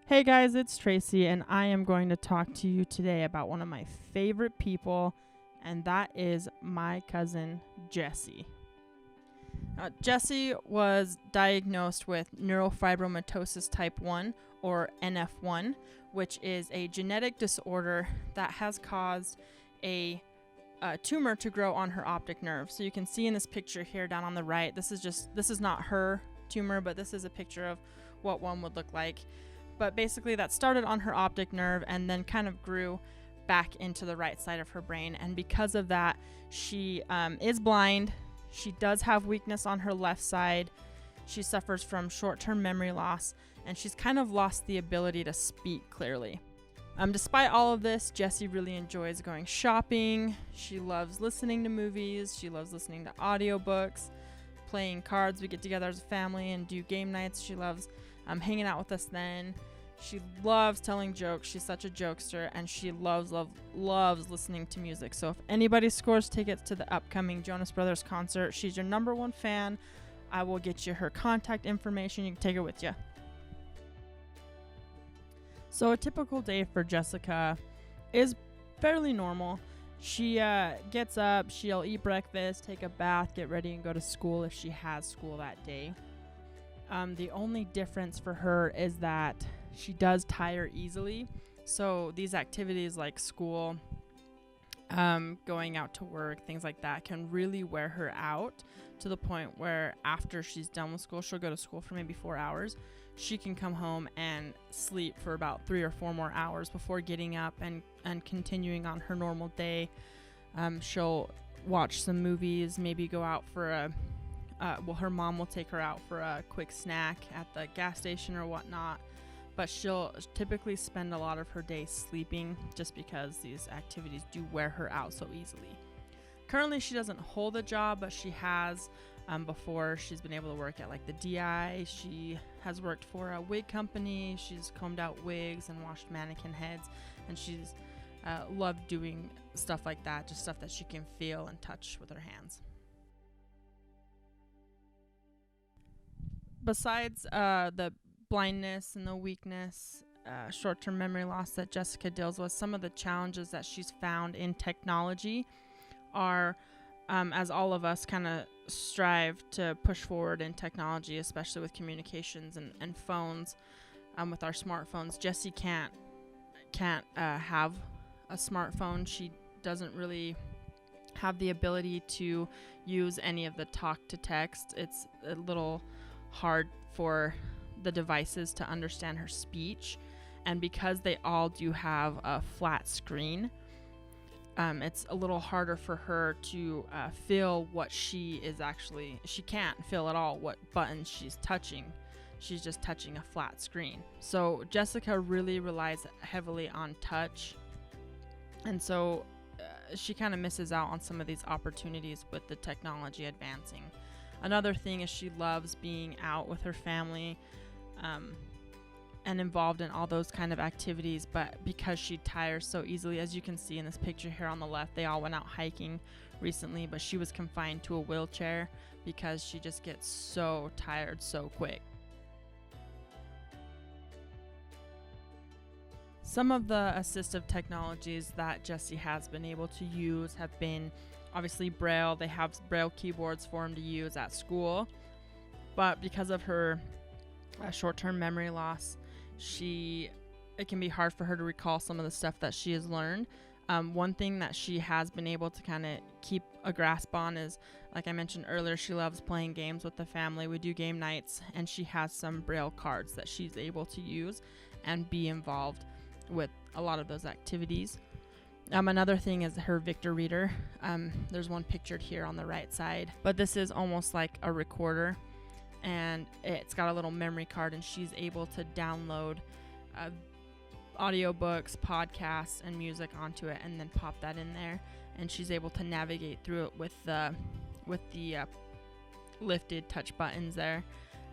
Hey guys, it's Tracy, and I am going to talk to you today about one of my favorite people, and that is my cousin Jessie. Jessie was diagnosed with neurofibromatosis type 1, or NF1, which is a genetic disorder that has caused a tumor to grow on her optic nerve. So you can see in this picture here down on the right, this is not her tumor, but this is a picture of what one would look like. But basically that started on her optic nerve and then kind of grew back into the right side of her brain. And because of that, she is blind. She does have weakness on her left side. She suffers from short-term memory loss, and she's kind of lost the ability to speak clearly. Despite all of this, Jessie really enjoys going shopping. She loves listening to movies. She loves listening to audiobooks, playing cards. We get together as a family and do game nights. She loves hanging out with us then. She loves telling jokes. She's such a jokester, and she loves listening to music. So if anybody scores tickets to the upcoming Jonas Brothers concert, she's your number one fan. I will get you her contact information. You can take her with you. So a typical day for Jessica is fairly normal. She gets up, she'll eat breakfast, take a bath, get ready, and go to school if she has school that day. The only difference for her is that she does tire easily. So these activities like school, going out to work, things like that can really wear her out to the point where after she's done with school, she'll go to school for maybe 4 hours. She can come home and sleep for about 3 or 4 more hours before getting up and continuing on her normal day. She'll watch some movies, maybe go out for her mom will take her out for a quick snack at the gas station or whatnot, but she'll typically spend a lot of her day sleeping just because these activities do wear her out so easily. Currently, she doesn't hold a job, but she has before. She's been able to work at like the DI. She has worked for a wig company. She's combed out wigs and washed mannequin heads, and she's loved doing stuff like that, just stuff that she can feel and touch with her hands. Besides the blindness and the weakness, short-term memory loss that Jessica deals with, some of the challenges that she's found in technology are, as all of us kind of strive to push forward in technology, especially with communications and phones, with our smartphones. Jessie can't have a smartphone. She doesn't really have the ability to use any of the talk to text. It's a little hard for the devices to understand her speech, and because they all do have a flat screen, it's a little harder for her to feel what she can't feel at all what buttons she's touching. She's just touching a flat screen. So Jessica really relies heavily on touch, and so she kind of misses out on some of these opportunities with the technology advancing. Another thing is she loves being out with her family and involved in all those kind of activities, but because she tires so easily, as you can see in this picture here on the left, they all went out hiking recently, but she was confined to a wheelchair because she just gets so tired so quick. Some of the assistive technologies that Jessie has been able to use have been obviously Braille. They have Braille keyboards for them to use at school, but because of her short-term memory loss, it can be hard for her to recall some of the stuff that she has learned. One thing that she has been able to kind of keep a grasp on is, like I mentioned earlier, she loves playing games with the family. We do game nights, and she has some Braille cards that she's able to use and be involved with a lot of those activities. Another thing is her Victor reader. There's one pictured here on the right side, but this is almost like a recorder, and it's got a little memory card, and she's able to download audiobooks, podcasts, and music onto it, and then pop that in there, and she's able to navigate through it with the lifted touch buttons there,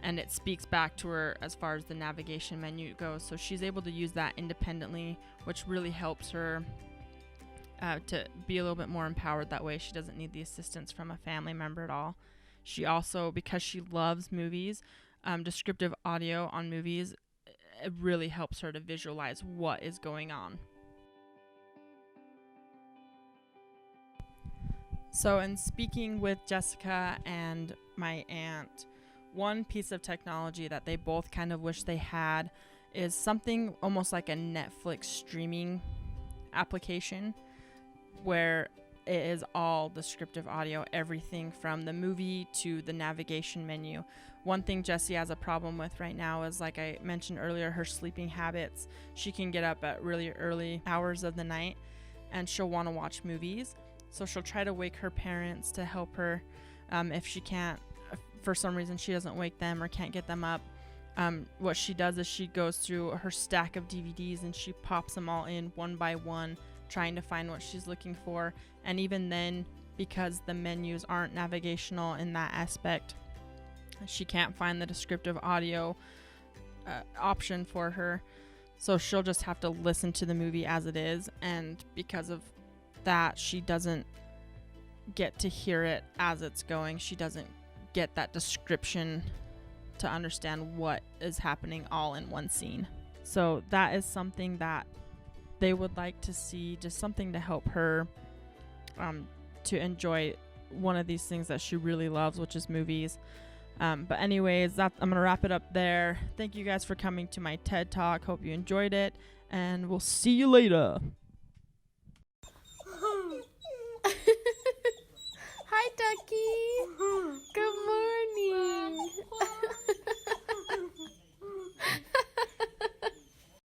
and it speaks back to her as far as the navigation menu goes. So she's able to use that independently, which really helps her to be a little bit more empowered that way. She doesn't need the assistance from a family member at all. She also, because she loves movies, descriptive audio on movies it really helps her to visualize what is going on. So in speaking with Jessica and my aunt, one piece of technology that they both kind of wish they had is something almost like a Netflix streaming application where it is all descriptive audio, everything from the movie to the navigation menu. One thing Jessie has a problem with right now is, like I mentioned earlier, her sleeping habits. She can get up at really early hours of the night and she'll want to watch movies. So she'll try to wake her parents to help her. If she can't, for some reason she doesn't wake them or can't get them up, what she does is she goes through her stack of DVDs and she pops them all in one by one, trying to find what she's looking for. And even then, because the menus aren't navigational in that aspect, she can't find the descriptive audio option for her. So she'll just have to listen to the movie as it is. And because of that, she doesn't get to hear it as it's going. She doesn't get that description to understand what is happening all in one scene. So that is something that they would like to see, just something to help her to enjoy one of these things that she really loves, which is movies. But anyways, I'm going to wrap it up there. Thank you guys for coming to my TED Talk. Hope you enjoyed it, and we'll see you later.